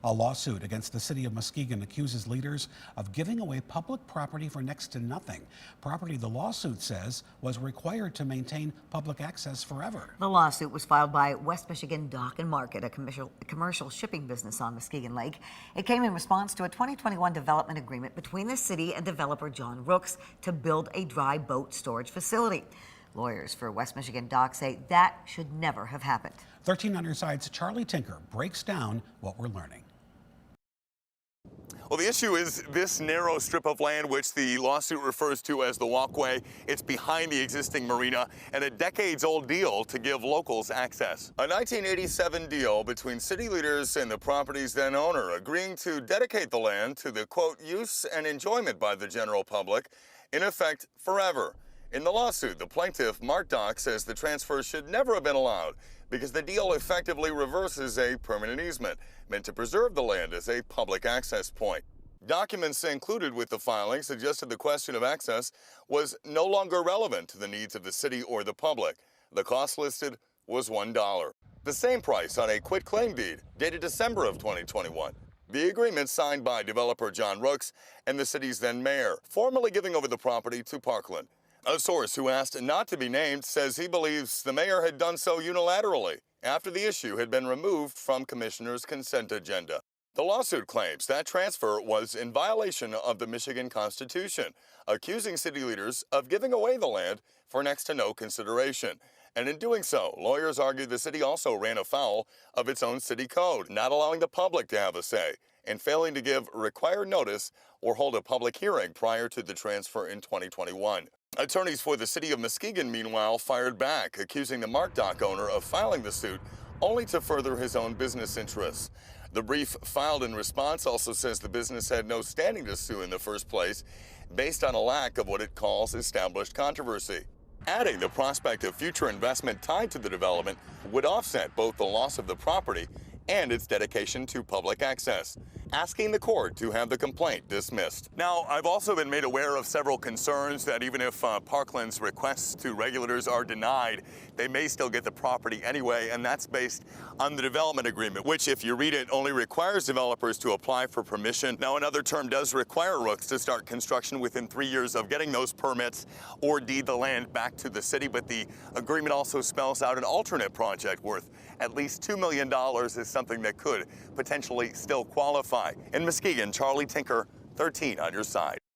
A lawsuit against the City of Muskegon accuses leaders of giving away public property for next to nothing. Property the lawsuit says was required to maintain public access forever. The lawsuit was filed by West Michigan Dock and Market, a commercial shipping business on Muskegon Lake. It came in response to a 2021 development agreement between the city and developer Jon Rooks to build a dry boat storage facility. Lawyers for West Michigan Dock say that should never have happened. 13 on your side's Charlie Tinker breaks down what we're learning. Well, the issue is this narrow strip of land, which the lawsuit refers to as the walkway. It's behind the existing marina and a decades-old deal to give locals access. A 1987 deal between city leaders and the property's then owner, agreeing to dedicate the land to the, quote, use and enjoyment by the general public, in effect, forever. In the lawsuit, the plaintiff, Mark Dock, says the transfer should never have been allowed because the deal effectively reverses a permanent easement meant to preserve the land as a public access point. Documents included with the filing suggested the question of access was no longer relevant to the needs of the city or the public. The cost listed was $1. The same price on a quitclaim deed dated December of 2021. The agreement signed by developer Jon Rooks and the city's then mayor, formally giving over the property to Parkland. A source who asked not to be named says he believes the mayor had done so unilaterally after the issue had been removed from commissioner's consent agenda. The lawsuit claims that transfer was in violation of the Michigan Constitution, accusing city leaders of giving away the land for next to no consideration. And in doing so, lawyers argue the city also ran afoul of its own city code, not allowing the public to have a say, and failing to give required notice or hold a public hearing prior to the transfer in 2021. Attorneys for the City of Muskegon, meanwhile, fired back, accusing the Mark Dock owner of filing the suit only to further his own business interests. The brief filed in response also says the business had no standing to sue in the first place, based on a lack of what it calls established controversy. Adding the prospect of future investment tied to the development would offset both the loss of the property and its dedication to public access, asking the court to have the complaint dismissed. Now, I've also been made aware of several concerns that even if Parkland's requests to regulators are denied, they may still get the property anyway, and that's based on the development agreement, which, if you read it, only requires developers to apply for permission. Now, another term does require Rooks to start construction within 3 years of getting those permits or deed the land back to the city, but the agreement also spells out an alternate project worth at least $2 million is something that could potentially still qualify. In Muskegon, Charlie Tinker, 13 on your side.